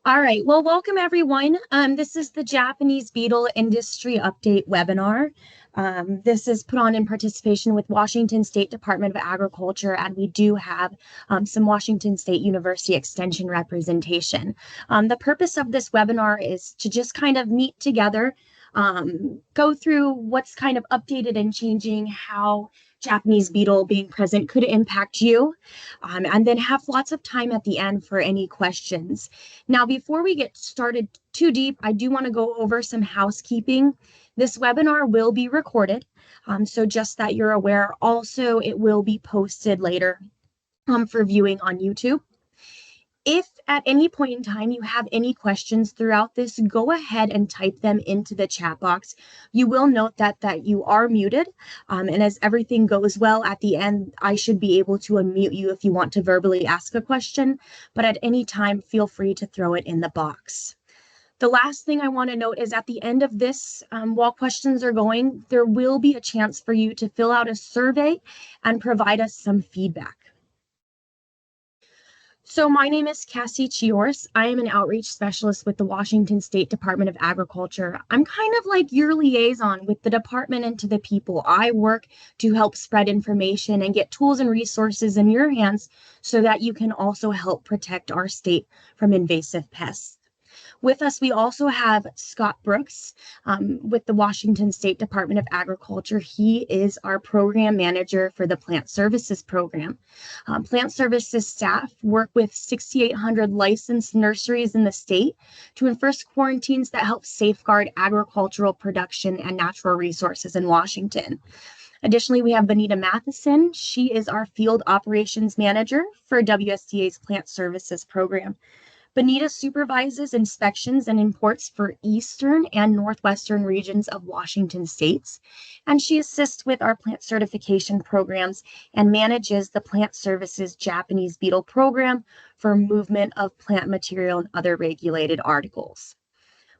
All right, well, welcome everyone. This is the Japanese beetle industry update webinar. This is put on in participation with Washington State Department of Agriculture, and we do have some Washington State University Extension representation. The purpose of this webinar is to just kind of meet together, go through what's kind of updated and changing, how Japanese beetle being present could impact you, and then have lots of time at the end for any questions. Now, before we get started too deep, I do want to go over some housekeeping. This webinar will be recorded, so just that you're aware. Also, it will be posted later for viewing on YouTube. If at any point in time you have any questions throughout this, go ahead and type them into the chat box. You will note that you are muted, and as everything goes well at the end, I should be able to unmute you if you want to verbally ask a question, but at any time, feel free to throw it in the box. The last thing I want to note is at the end of this, while questions are going, there will be a chance for you to fill out a survey and provide us some feedback. So my name is Cassie Chiors. I am an outreach specialist with the Washington State Department of Agriculture. I'm kind of like your liaison with the department and to the people. I work to help spread information and get tools and resources in your hands so that you can also help protect our state from invasive pests. With us, we also have Scott Brooks with the Washington State Department of Agriculture. He is our program manager for the Plant Services program. Plant Services staff work with 6,800 licensed nurseries in the state to enforce quarantines that help safeguard agricultural production and natural resources in Washington. Additionally, we have Benita Matheson. She is our field operations manager for WSDA's Plant Services program. Benita supervises inspections and imports for eastern and northwestern regions of Washington states, and she assists with our plant certification programs and manages the Plant Services Japanese beetle program for movement of plant material and other regulated articles.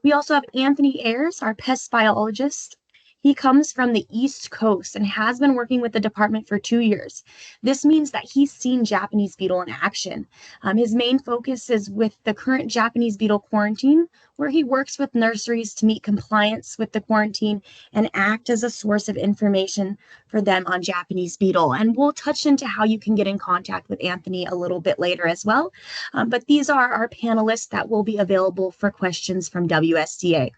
We also have Anthony Ayers, our pest biologist. He comes from the East Coast and has been working with the department for 2 years. This means that he's seen Japanese beetle in action. His main focus is with the current Japanese beetle quarantine, where he works with nurseries to meet compliance with the quarantine and act as a source of information for them on Japanese beetle. And we'll touch into how you can get in contact with Anthony a little bit later as well. But these are our panelists that will be available for questions from WSDA.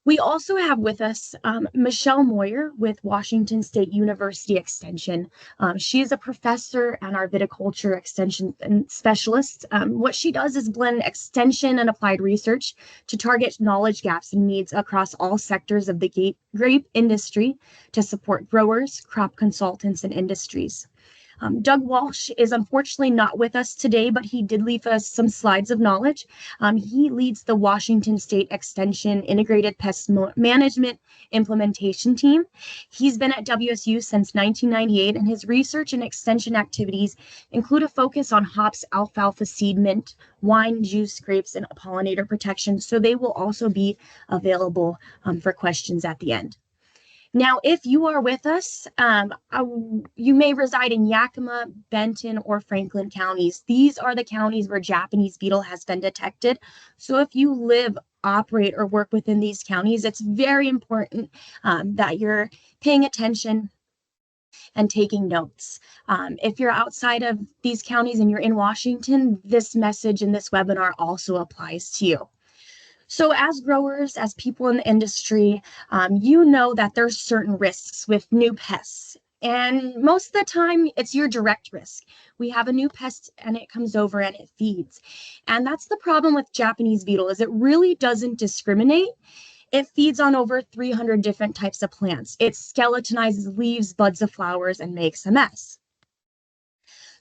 We also have with us Michelle Moyer with Washington State University Extension. She is a professor and our viticulture extension specialist. What she does is blend extension and applied research to target knowledge gaps and needs across all sectors of the grape industry to support growers, crop consultants, and industries. Doug Walsh is unfortunately not with us today, but he did leave us some slides of knowledge. He leads the Washington State Extension Integrated Pest Management Implementation Team. He's been at WSU since 1998, and his research and extension activities include a focus on hops, alfalfa, seed mint, wine, juice, grapes, and pollinator protection. So they will also be available for questions at the end. Now, if you are with us, you may reside in Yakima, Benton, or Franklin counties. These are the counties where Japanese beetle has been detected. So if you live, operate, or work within these counties, it's very important that you're paying attention and taking notes. If you're outside of these counties and you're in Washington, this message in this webinar also applies to you. So as growers, as people in the industry, you know that there's certain risks with new pests. And most of the time, it's your direct risk. We have a new pest and it comes over and it feeds. And that's the problem with Japanese beetle, is it really doesn't discriminate. It feeds on over 300 different types of plants. It skeletonizes leaves, buds of flowers, and makes a mess.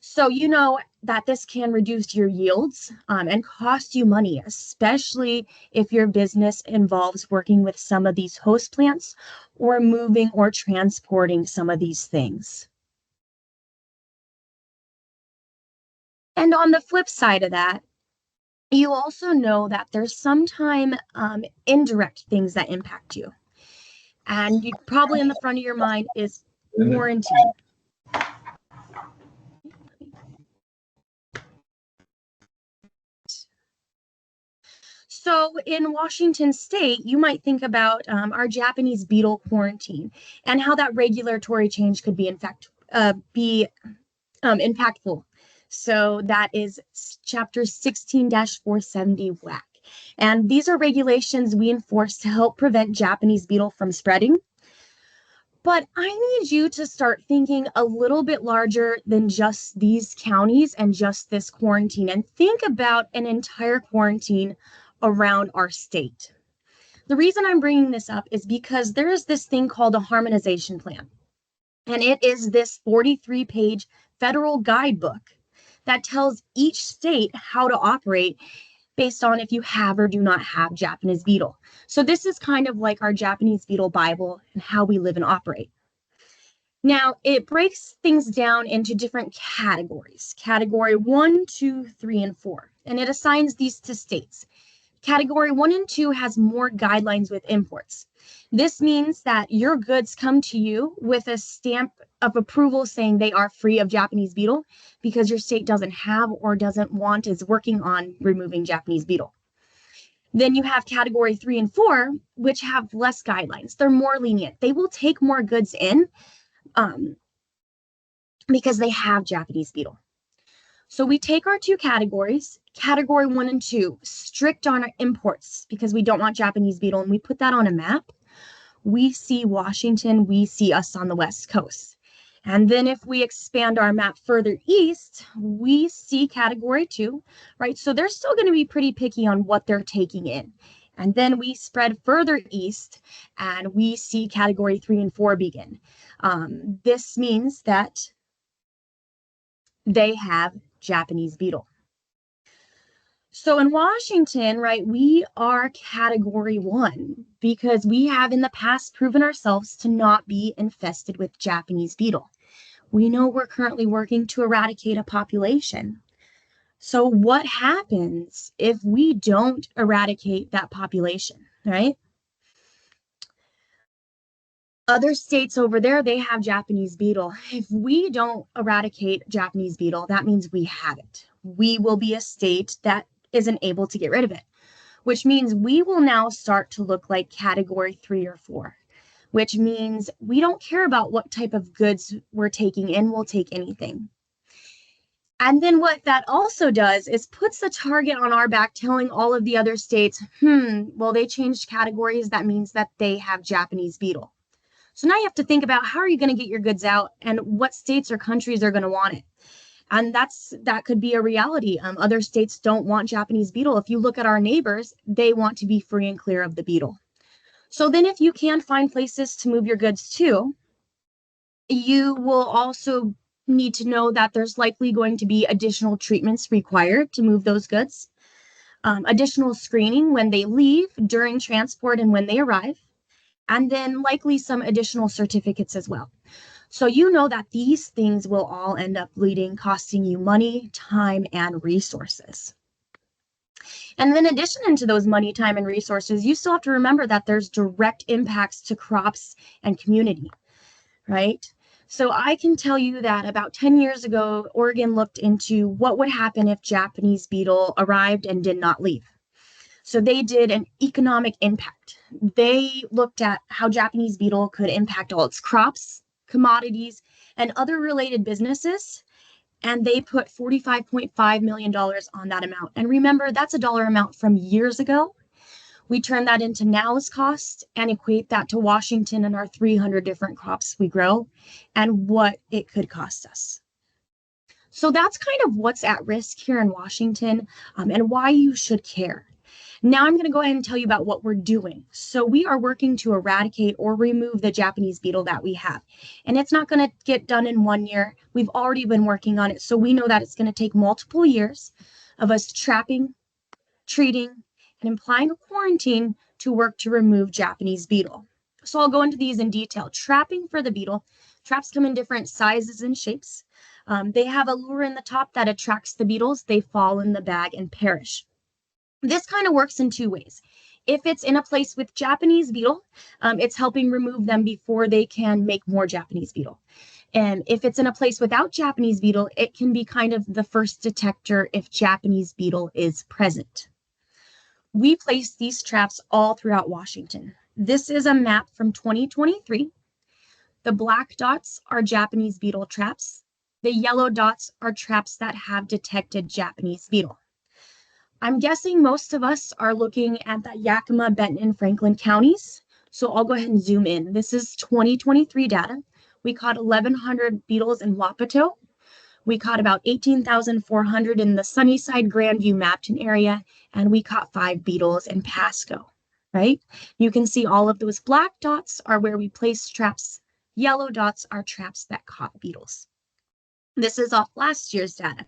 So you know that this can reduce your yields and cost you money, especially if your business involves working with some of these host plants or moving or transporting some of these things. And on the flip side of that, you also know that there's sometimes indirect things that impact you. And you probably in the front of your mind is warranty. So in Washington State, you might think about our Japanese beetle quarantine and how that regulatory change could be impactful. So that is chapter 16-470 WAC. And these are regulations we enforce to help prevent Japanese beetle from spreading. But I need you to start thinking a little bit larger than just these counties and just this quarantine, and think about an entire quarantine around our state. The reason I'm bringing this up is because there is this thing called a harmonization plan. And it is this 43-page federal guidebook that tells each state how to operate based on if you have or do not have Japanese beetle. So this is kind of like our Japanese beetle Bible and how we live and operate. Now, it breaks things down into different categories, category 1, 2, 3, and 4, and it assigns these to states. Category 1 and 2 has more guidelines with imports. This means that your goods come to you with a stamp of approval saying they are free of Japanese beetle because your state doesn't have or doesn't want, is working on removing Japanese beetle. Then you have category 3 and 4, which have less guidelines. They're more lenient. They will take more goods in because they have Japanese beetle. So we take our two categories, category 1 and 2, strict on our imports because we don't want Japanese beetle, and we put that on a map. We see Washington, we see us on the West Coast. And then if we expand our map further east, we see category 2, right? So they're still going to be pretty picky on what they're taking in. And then we spread further east and we see category 3 and 4 begin. This means that they have Japanese beetle. So in Washington, right, we are category 1 because we have in the past proven ourselves to not be infested with Japanese beetle. We know we're currently working to eradicate a population. So what happens if we don't eradicate that population, right? Other states over there, they have Japanese beetle. If we don't eradicate Japanese beetle, that means we have it. We will be a state that isn't able to get rid of it, which means we will now start to look like category 3 or 4, which means we don't care about what type of goods we're taking in, we'll take anything. And then what that also does is puts the target on our back, telling all of the other states, well, they changed categories. That means that they have Japanese beetle. So now you have to think about how are you going to get your goods out and what states or countries are going to want it. And that could be a reality. Other states don't want Japanese beetle. If you look at our neighbors, they want to be free and clear of the beetle. So then if you can find places to move your goods to, you will also need to know that there's likely going to be additional treatments required to move those goods, additional screening when they leave, during transport, and when they arrive, and then likely some additional certificates as well. So you know that these things will all end up costing you money, time, and resources. And in addition to those money, time, and resources, you still have to remember that there's direct impacts to crops and community, right? So I can tell you that about 10 years ago, Oregon looked into what would happen if Japanese beetle arrived and did not leave. So they did an economic impact. They looked at how Japanese beetle could impact all its crops, commodities, and other related businesses. And they put $45.5 million on that amount. And remember, that's a dollar amount from years ago. We turn that into now's cost and equate that to Washington and our 300 different crops we grow and what it could cost us. So that's kind of what's at risk here in Washington and why you should care. Now I'm going to go ahead and tell you about what we're doing. So we are working to eradicate or remove the Japanese beetle that we have. And it's not going to get done in 1 year. We've already been working on it. So we know that it's going to take multiple years of us trapping, treating, and applying a quarantine to work to remove Japanese beetle. So I'll go into these in detail. Trapping for the beetle. Traps come in different sizes and shapes. They have a lure in the top that attracts the beetles. They fall in the bag and perish. This kind of works in 2 ways. If it's in a place with Japanese beetle, it's helping remove them before they can make more Japanese beetle. And if it's in a place without Japanese beetle, it can be kind of the first detector if Japanese beetle is present. We place these traps all throughout Washington. This is a map from 2023. The black dots are Japanese beetle traps. The yellow dots are traps that have detected Japanese beetle. I'm guessing most of us are looking at the Yakima, Benton, and Franklin counties. So I'll go ahead and zoom in. This is 2023 data. We caught 1,100 beetles in Wapato. We caught about 18,400 in the Sunnyside, Grandview, Mapton area, and we caught 5 beetles in Pasco, right? You can see all of those black dots are where we placed traps. Yellow dots are traps that caught beetles. This is off last year's data.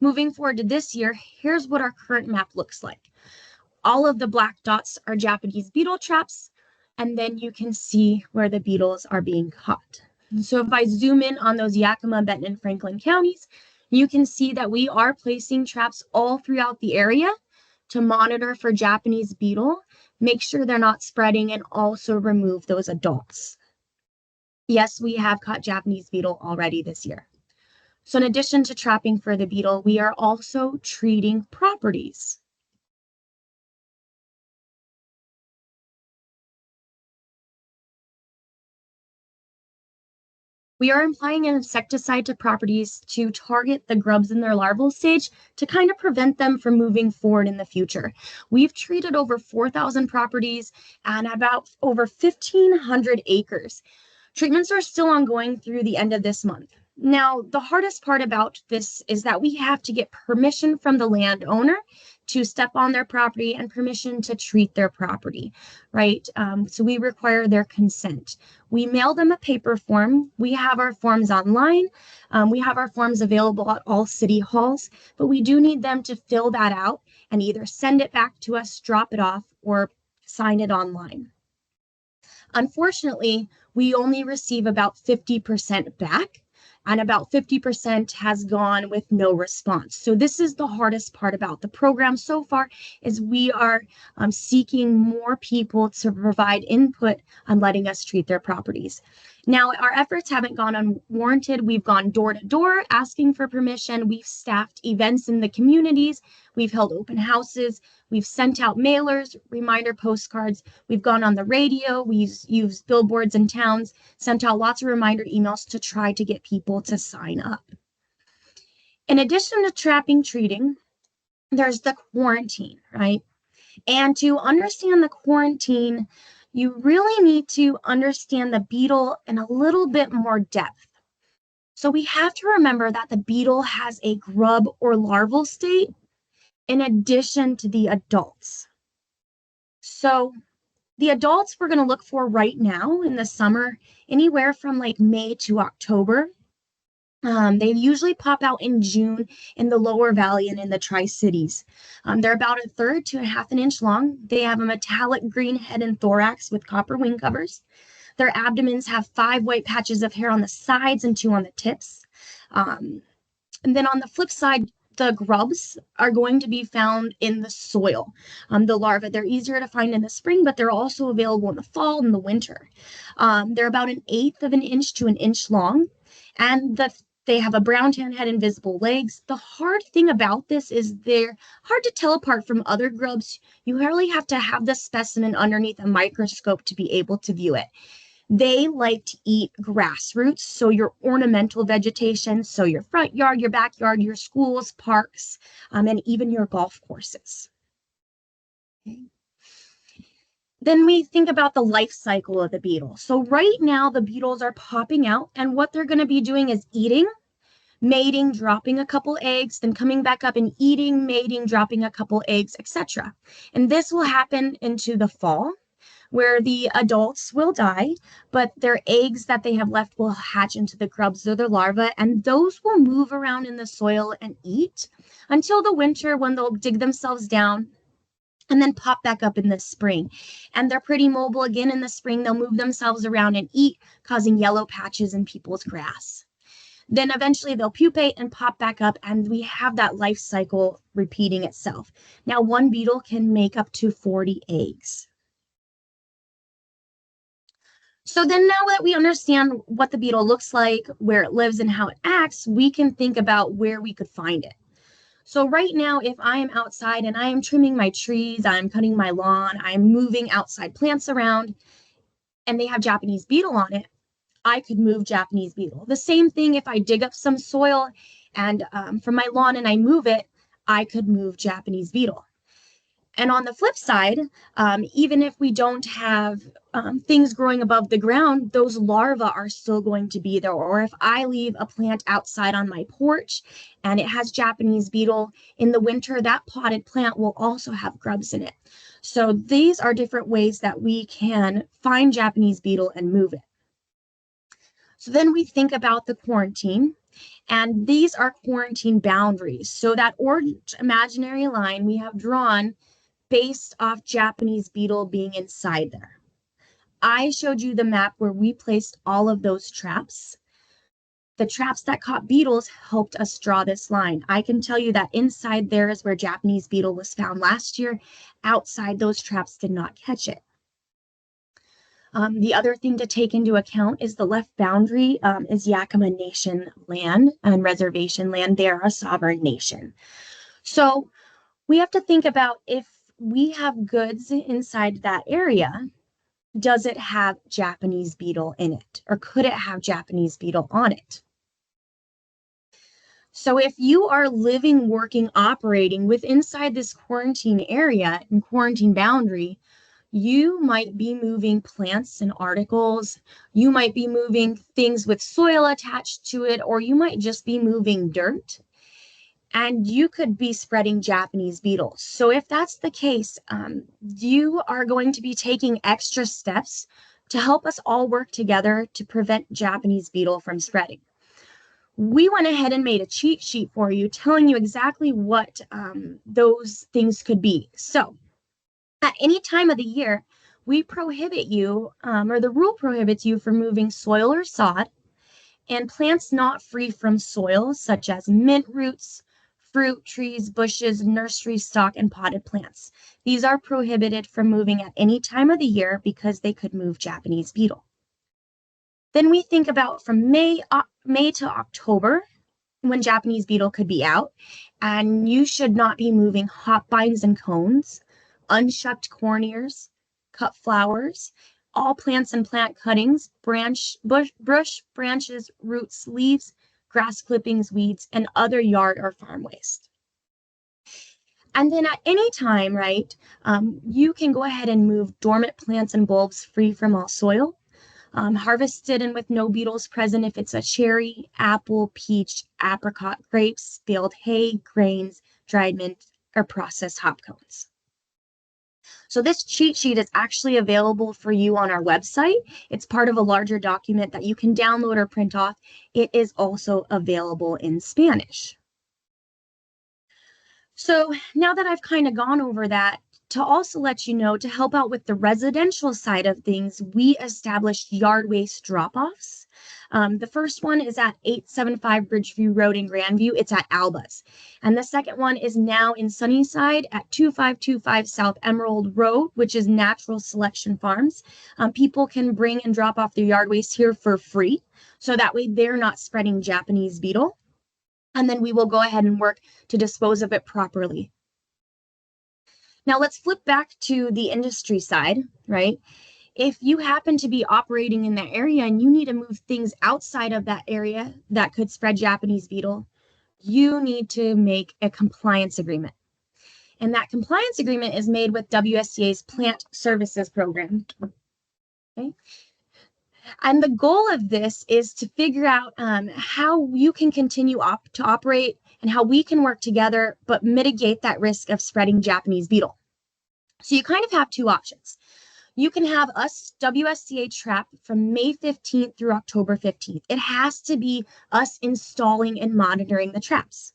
Moving forward to this year, here's what our current map looks like. All of the black dots are Japanese beetle traps, and then you can see where the beetles are being caught. So if I zoom in on those Yakima, Benton, and Franklin counties, you can see that we are placing traps all throughout the area to monitor for Japanese beetle, make sure they're not spreading, and also remove those adults. Yes, we have caught Japanese beetle already this year. So in addition to trapping for the beetle, we are also treating properties. We are applying an insecticide to properties to target the grubs in their larval stage to kind of prevent them from moving forward in the future. We've treated over 4,000 properties and about over 1,500 acres. Treatments are still ongoing through the end of this month. Now, the hardest part about this is that we have to get permission from the landowner to step on their property and permission to treat their property, right? So we require their consent. We mail them a paper form. We have our forms online. We have our forms available at all city halls, but we do need them to fill that out and either send it back to us, drop it off, or sign it online. Unfortunately, we only receive about 50% back, and about 50% has gone with no response. So this is the hardest part about the program so far, is we are seeking more people to provide input on letting us treat their properties. Now, our efforts haven't gone unwarranted. We've gone door to door asking for permission. We've staffed events in the communities. We've held open houses. We've sent out mailers, reminder postcards. We've gone on the radio. We've used billboards in towns, sent out lots of reminder emails to try to get people to sign up. In addition to trapping, treating, there's the quarantine, right? And to understand the quarantine, you really need to understand the beetle in a little bit more depth. So we have to remember that the beetle has a grub or larval state in addition to the adults. So the adults we're going to look for right now in the summer, anywhere from like May to October. They usually pop out in June in the lower valley and in the Tri-Cities. They're about 1/3 to 1/2 an inch long. They have a metallic green head and thorax with copper wing covers. Their abdomens have 5 white patches of hair on the sides and 2 on the tips. And then on the flip side, the grubs are going to be found in the soil. The larvae, they're easier to find in the spring, but they're also available in the fall and the winter. They're about 1/8 of an inch to 1 inch long, and they have a brown tan head and visible legs. The hard thing about this is they're hard to tell apart from other grubs. You really have to have the specimen underneath a microscope to be able to view it. They like to eat grass roots, so your ornamental vegetation, so your front yard, your backyard, your schools, parks, and even your golf courses. Okay. Then we think about the life cycle of the beetle. So right now the beetles are popping out, and what they're going to be doing is eating, mating, dropping a couple eggs, then coming back up and eating, mating, dropping a couple eggs, etc. And this will happen into the fall, where the adults will die, but their eggs that they have left will hatch into the grubs or the larvae, and those will move around in the soil and eat until the winter, when they'll dig themselves down and then pop back up in the spring. And they're pretty mobile again in the spring. They'll move themselves around and eat, causing yellow patches in people's grass. Then eventually they'll pupate and pop back up, and we have that life cycle repeating itself. Now, one beetle can make up to 40 eggs. So then now that we understand what the beetle looks like, where it lives, and how it acts, we can think about where we could find it. So right now, if I am outside and I am trimming my trees, I'm cutting my lawn, I'm moving outside plants around, and they have Japanese beetle on it, I could move Japanese beetle. The same thing if I dig up some soil and from my lawn and I move it, I could move Japanese beetle. And on the flip side, even if we don't have things growing above the ground, those larvae are still going to be there. Or if I leave a plant outside on my porch and it has Japanese beetle, in the winter, that potted plant will also have grubs in it. So these are different ways that we can find Japanese beetle and move it. So then we think about the quarantine, and these are quarantine boundaries. So that orange imaginary line we have drawn based off Japanese beetle being inside there. I showed you the map where we placed all of those traps. The traps that caught beetles helped us draw this line. I can tell you that inside there is where Japanese beetle was found last year. Outside, those traps did not catch it. The other thing to take into account is the left boundary is Yakima Nation land and reservation land. They are a sovereign nation. So we have to think about, if we have goods inside that area, does it have Japanese beetle in it, or could it have Japanese beetle on it? So if you are living, working, operating with inside this quarantine area and quarantine boundary, you might be moving plants and articles, you might be moving things with soil attached to it, or you might just be moving dirt, and you could be spreading Japanese beetle. So if that's the case, you are going to be taking extra steps to help us all work together to prevent Japanese beetle from spreading. We went ahead and made a cheat sheet for you telling you exactly what those things could be. So at any time of the year, we prohibit you, or the rule prohibits you from moving soil or sod, and plants not free from soil, such as mint roots, fruit trees, bushes, nursery stock, and potted plants. These are prohibited from moving at any time of the year because they could move Japanese beetle. Then we think about from May to October, when Japanese beetle could be out, and you should not be moving hop bines and cones, unshucked corn ears, cut flowers, all plants and plant cuttings, bush, branches, roots, leaves, grass clippings, weeds, and other yard or farm waste. And then at any time, right, you can go ahead and move dormant plants and bulbs free from all soil, harvested and with no beetles present if it's a cherry, apple, peach, apricot, grapes, baled hay, grains, dried mint, or processed hop cones. So this cheat sheet is actually available for you on our website. It's part of a larger document that you can download or print off. It is also available in Spanish. So now that I've kind of gone over that, to also let you know, to help out with the residential side of things, we established yard waste drop-offs. The first one is at 875 Bridgeview Road in Grandview. It's at Alba's. And the second one is now in Sunnyside at 2525 South Emerald Road, which is Natural Selection Farms. People can bring and drop off their yard waste here for free. So that way they're not spreading Japanese beetle. And then we will go ahead and work to dispose of it properly. Now let's flip back to the industry side, right? If you happen to be operating in that area and you need to move things outside of that area that could spread Japanese beetle, you need to make a compliance agreement. And that compliance agreement is made with WSCA's Plant Services Program. Okay. And the goal of this is to figure out how you can continue to operate and how we can work together, but mitigate that risk of spreading Japanese beetle. So you kind of have two options. You can have us WSCA trap from May 15th through October 15th. It has to be us installing and monitoring the traps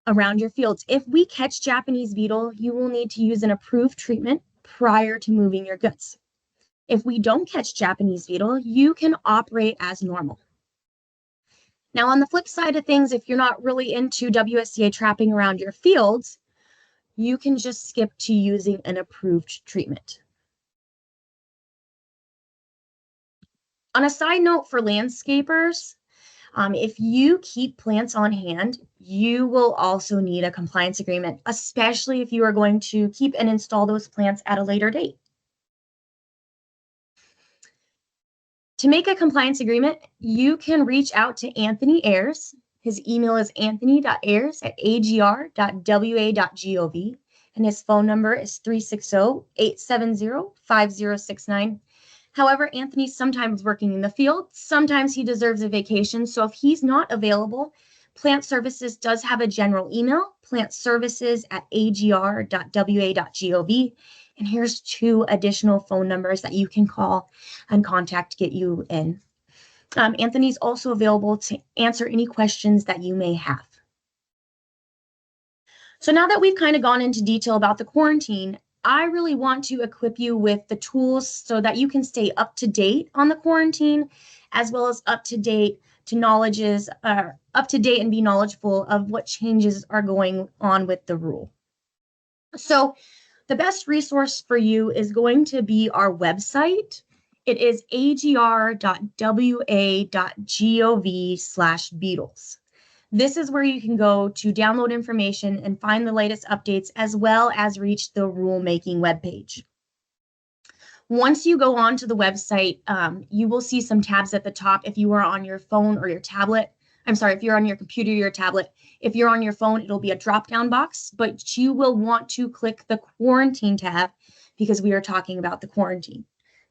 around your fields. If we catch Japanese beetle, you will need to use an approved treatment prior to moving your goods. If we don't catch Japanese beetle, you can operate as normal. Now, on the flip side of things, if you're not really into WSCA trapping around your fields, you can just skip to using an approved treatment. On a side note for landscapers, If you keep plants on hand, you will also need a compliance agreement, especially if you are going to keep and install those plants at a later date. To make a compliance agreement, you can reach out to Anthony Ayers. His email is anthony.ayers@agr.wa.gov, and his phone number is 360-870-5069. However, Anthony's sometimes working in the field. Sometimes he deserves a vacation. So if he's not available, Plant Services does have a general email, plantservices@agr.wa.gov. And here's 2 additional phone numbers that you can call and contact to get you in. Anthony's also available to answer any questions that you may have. So now that we've kind of gone into detail about the quarantine, I really want to equip you with the tools so that you can stay up to date on the quarantine, as well as up to date and be knowledgeable of what changes are going on with the rule. So the best resource for you is going to be our website. It is agr.wa.gov/beetles. This is where you can go to download information and find the latest updates, as well as reach the rulemaking webpage. Once you go onto the website, you will see some tabs at the top if you are on your phone or your tablet. I'm sorry, if you're on your computer or your tablet. If you're on your phone, it'll be a drop-down box, but you will want to click the quarantine tab because we are talking about the quarantine.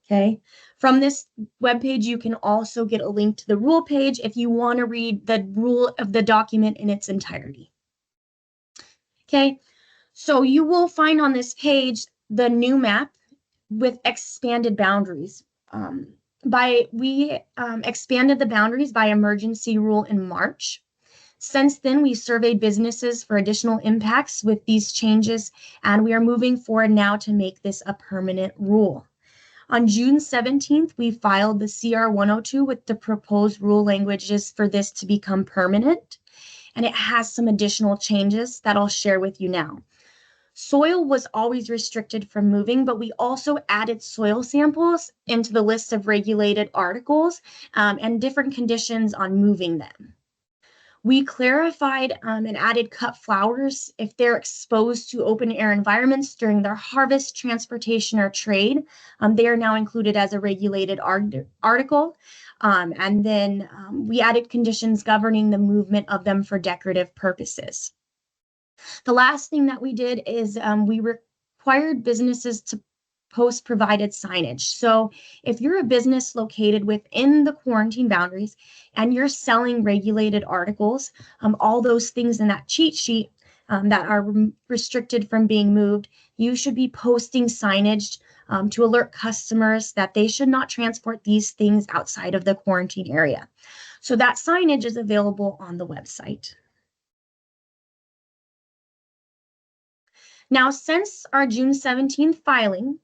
Okay. From this webpage, you can also get a link to the rule page if you want to read the rule of the document in its entirety. Okay. So you will find on this page the new map with expanded boundaries. We expanded the boundaries by emergency rule in March. Since then, we surveyed businesses for additional impacts with these changes, and we are moving forward now to make this a permanent rule. On June 17th, we filed the CR 102 with the proposed rule languages for this to become permanent, and it has some additional changes that I'll share with you now. Soil was always restricted from moving, but we also added soil samples into the list of regulated articles and different conditions on moving them. We clarified and added cut flowers if they're exposed to open air environments during their harvest, transportation, or trade. They are now included as a regulated article. And then we added conditions governing the movement of them for decorative purposes. The last thing that we did is we required businesses to post provided signage. So if you're a business located within the quarantine boundaries and you're selling regulated articles, all those things in that cheat sheet that are restricted from being moved, you should be posting signage to alert customers that they should not transport these things outside of the quarantine area. So that signage is available on the website. Now, since our June 17th filing,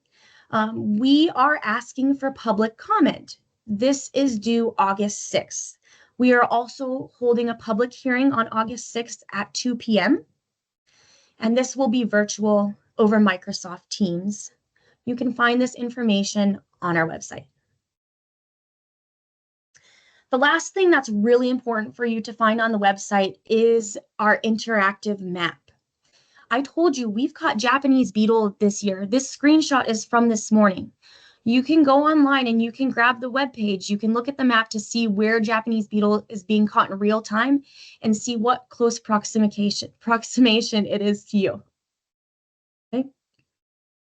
we are asking for public comment. This is due August 6th. We are also holding a public hearing on August 6th at 2 p.m. And this will be virtual over Microsoft Teams. You can find this information on our website. The last thing that's really important for you to find on the website is our interactive map. I told you we've caught Japanese beetle this year. This screenshot is from this morning. You can go online and you can grab the web page. You can look at the map to see where Japanese beetle is being caught in real time and see what close approximation it is to you. Okay.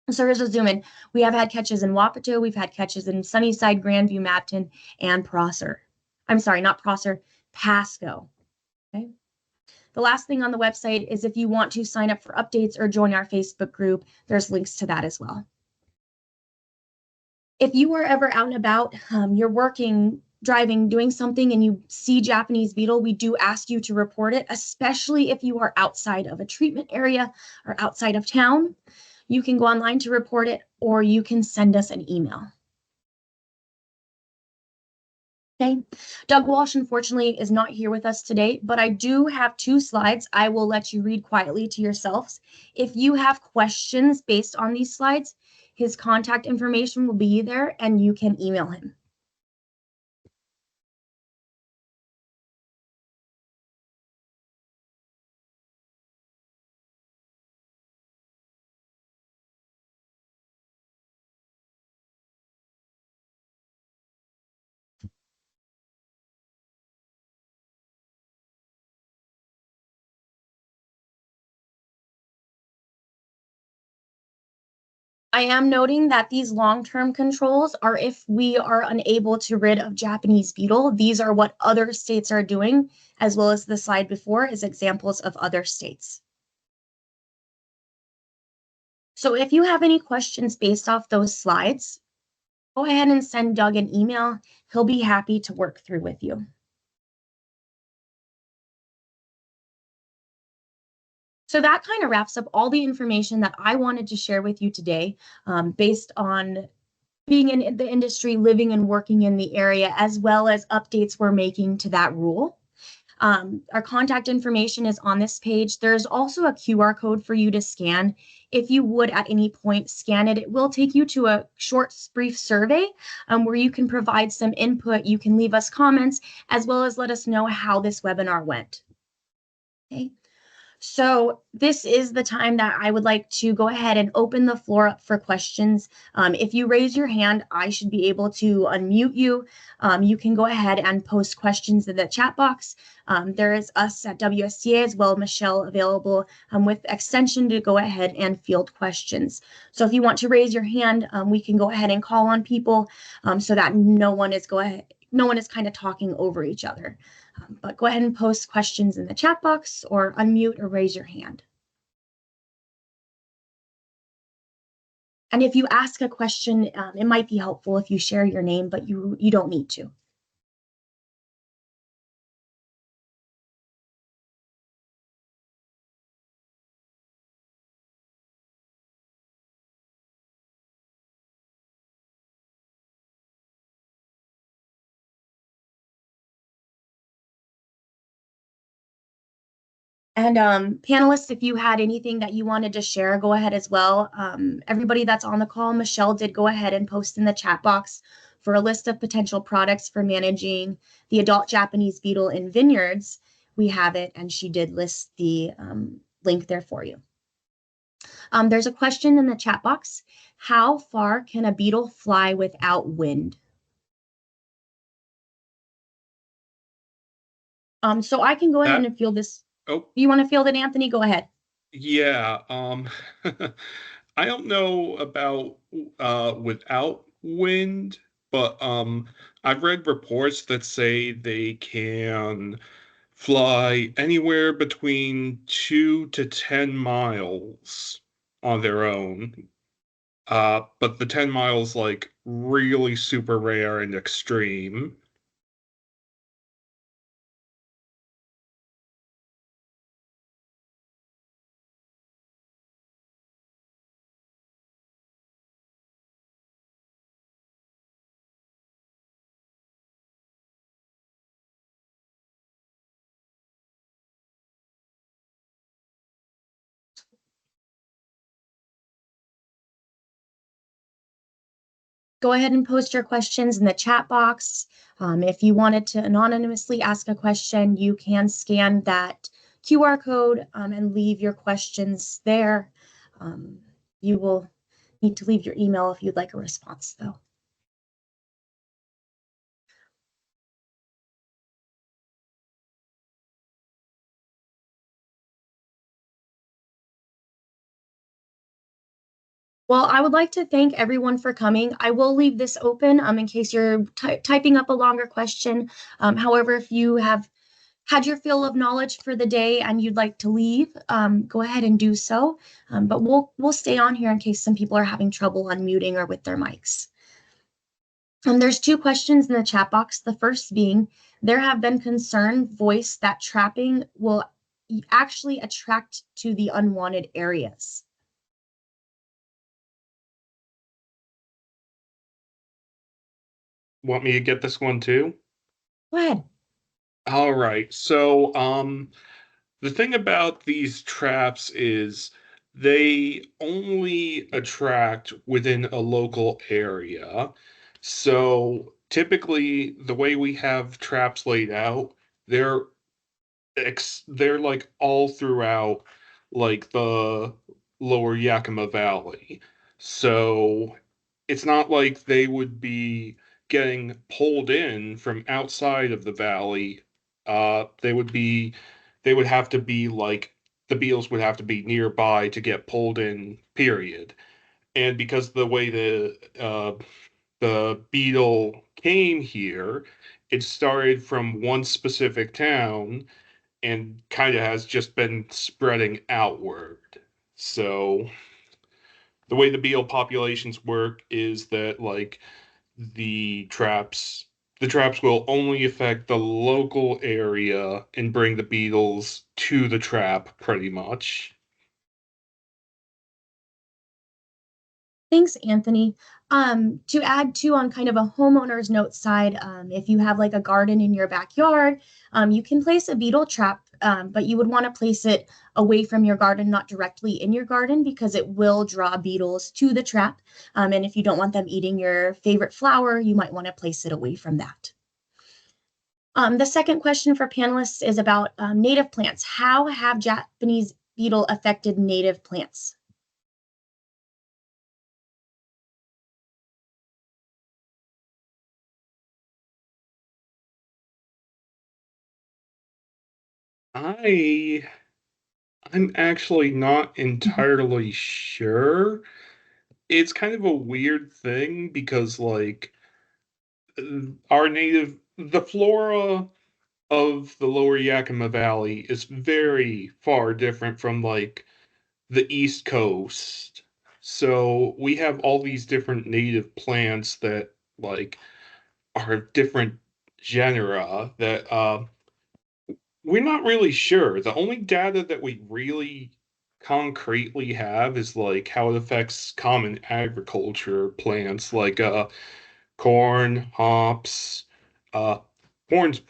So here's a zoom in. We have had catches in Wapato. We've had catches in Sunnyside, Grandview, Mapton, and Prosser. I'm sorry, not Prosser, Pasco. Okay. The last thing on the website is if you want to sign up for updates or join our Facebook group, there's links to that as well. If you are ever out and about, you're working, driving, doing something, and you see Japanese beetle, we do ask you to report it, especially if you are outside of a treatment area or outside of town. You can go online to report it, or you can send us an email. Okay, Doug Walsh, unfortunately, is not here with us today, but I do have 2 slides I will let you read quietly to yourselves. If you have questions based on these slides, his contact information will be there and you can email him. I am noting that these long-term controls are if we are unable to rid of Japanese beetle. These are what other states are doing, as well as the slide before is examples of other states. So if you have any questions based off those slides, go ahead and send Doug an email. He'll be happy to work through with you. So that kind of wraps up all the information that I wanted to share with you today, based on being in the industry, living and working in the area, as well as updates we're making to that rule. Our contact information is on this page. There's also a QR code for you to scan. If you would at any point scan it, it will take you to a short, brief survey where you can provide some input. You can leave us comments, as well as let us know how this webinar went. Okay. So this is the time that I would like to go ahead and open the floor up for questions. If you raise your hand, I should be able to unmute you. You can go ahead and post questions in the chat box. There is us at WSTA as well, Michelle, available with extension to go ahead and field questions. So if you want to raise your hand, we can go ahead and call on people so that no one is kind of talking over each other. But go ahead and post questions in the chat box or unmute or raise your hand. And if you ask a question, it might be helpful if you share your name, but you don't need to. And panelists, if you had anything that you wanted to share, go ahead as well. Everybody that's on the call, Michelle did go ahead and post in the chat box for a list of potential products for managing the adult Japanese beetle in vineyards. We have it, and she did list the link there for you. There's a question in the chat box. How far can a beetle fly without wind? So I can go ahead and field this. Oh, you want to field it, Anthony? Go ahead. yeah. I don't know about without wind, but I've read reports that say they can fly anywhere between 2 to 10 miles on their own. But the 10 miles like really super rare and extreme. Go ahead and post your questions in the chat box. If you wanted to anonymously ask a question, you can scan that QR code and leave your questions there. You will need to leave your email if you'd like a response, though. Well, I would like to thank everyone for coming. I will leave this open in case you're typing up a longer question. However, if you have had your fill of knowledge for the day and you'd like to leave, go ahead and do so. But we'll stay on here in case some people are having trouble unmuting or with their mics. There's two questions in the chat box. The first being, there have been concern voiced that trapping will actually attract to the unwanted areas. Want me to get this one too? Go ahead. All right. So, the thing about these traps is they only attract within a local area. So typically, the way we have traps laid out, they're they're like all throughout like the lower Yakima Valley. So it's not like they would be getting pulled in from outside of the valley. They would have to be like the beetles would have to be nearby to get pulled in, period. And because the way the beetle came here, it started from one specific town and kind of has just been spreading outward. So the way the beetle populations work is that like the traps the traps will only affect the local area and bring the beetles to the trap pretty much. Thanks, Anthony. To add to on kind of a homeowner's note side, if you have like a garden in your backyard, you can place a beetle trap, but you would want to place it away from your garden, not directly in your garden, because it will draw beetles to the trap. And if you don't want them eating your favorite flower, you might want to place it away from that. The second question for panelists is about native plants. How have Japanese beetle affected native plants? I I'm actually not entirely sure. It's kind of a weird thing because like the flora of the lower Yakima Valley is very far different from like the East Coast. So we have all these different native plants that like are different genera that we're not really sure. The only data that we really concretely have is like how it affects common agriculture plants like corn, hops, uh corn's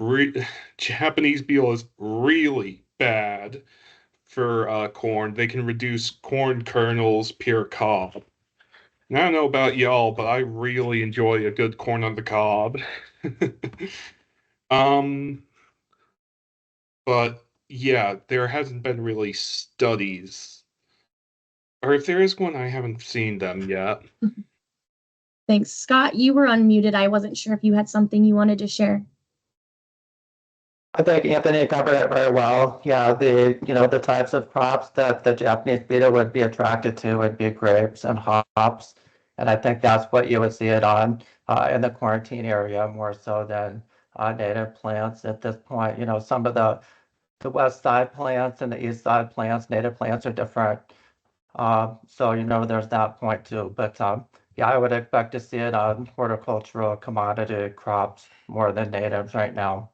Japanese beetle is really bad for corn. They can reduce corn kernels per cob. And I don't know about y'all, but I really enjoy a good corn on the cob. um But yeah, there hasn't been really studies, or if there is one, I haven't seen them yet. Thanks. Scott, you were unmuted. I wasn't sure if you had something you wanted to share. I think Anthony covered it very well. Yeah, the types of crops that the Japanese beetle would be attracted to would be grapes and hops. And I think that's what you would see it on in the quarantine area more so than native plants at this point. Some of the west side plants and the east side plants, native plants are different. So, there's that point too. But yeah, I would expect to see it on horticultural commodity crops more than natives right now.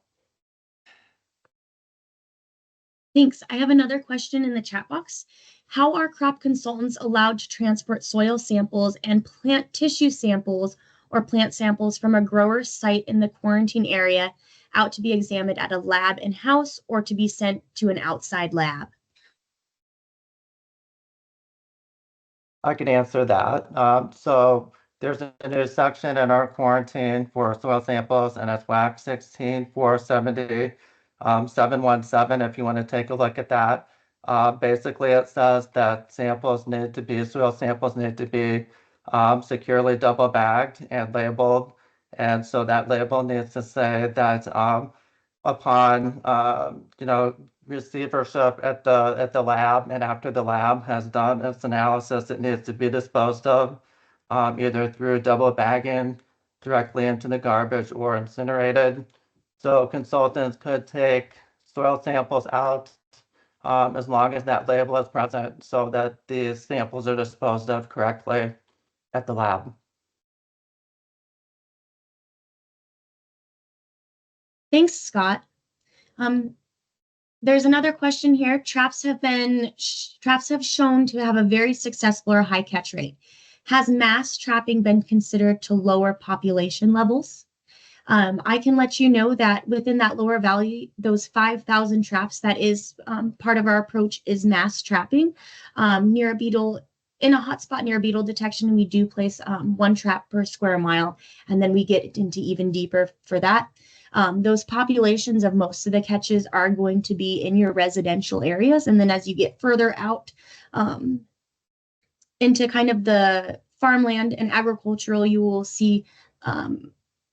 Thanks. I have another question in the chat box. How are crop consultants allowed to transport soil samples and plant tissue samples or plant samples from a grower's site in the quarantine area out to be examined at a lab in-house or to be sent to an outside lab? I can answer that. So there's a new section in our quarantine for soil samples, and it's WAC 16470 717 if you want to take a look at that. Basically, it says that soil samples need to be securely double bagged and labeled. And so that label needs to say that upon receivership at the lab, and after the lab has done its analysis, it needs to be disposed of either through double bagging directly into the garbage or incinerated. So consultants could take soil samples out as long as that label is present so that these samples are disposed of correctly at the lab. Thanks, Scott. There's another question here. Traps have shown to have a very successful or high catch rate. Has mass trapping been considered to lower population levels? I can let you know that within that lower valley, those 5,000 traps, that is part of our approach is mass trapping. Near a beetle, in a hotspot near beetle detection, we do place one trap per square mile, and then we get into even deeper for that. Those populations of most of the catches are going to be in your residential areas. And then as you get further out into kind of the farmland and agricultural, you will see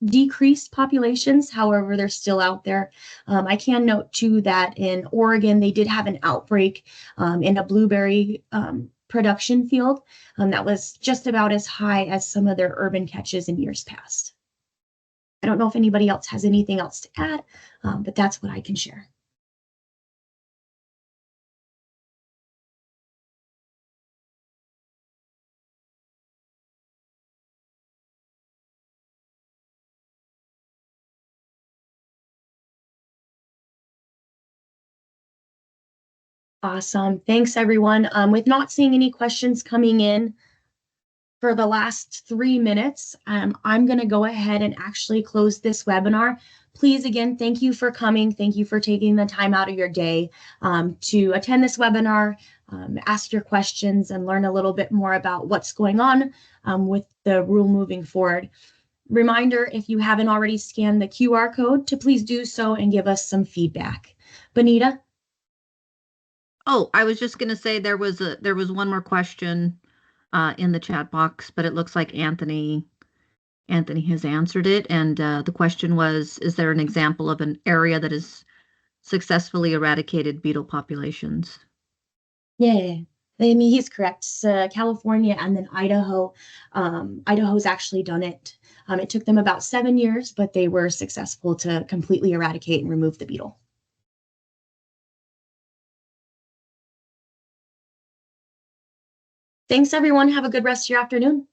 decreased populations. However, they're still out there. I can note too that in Oregon, they did have an outbreak in a blueberry production field that was just about as high as some of their urban catches in years past. I don't know if anybody else has anything else to add, but that's what I can share. Awesome. Thanks, everyone. With not seeing any questions coming in for the last 3 minutes, I'm going to go ahead and actually close this webinar. Please, again, thank you for coming. Thank you for taking the time out of your day to attend this webinar, ask your questions, and learn a little bit more about what's going on with the rule moving forward. Reminder, if you haven't already scanned the QR code, to please do so and give us some feedback. Benita? Oh, I was just going to say there was one more question in the chat box, but it looks like Anthony has answered it. And the question was, is there an example of an area that has successfully eradicated beetle populations? Yeah, I mean, he's correct. California and then Idaho. Idaho's actually done it. It took them about 7 years, but they were successful to completely eradicate and remove the beetle. Thanks, everyone. Have a good rest of your afternoon.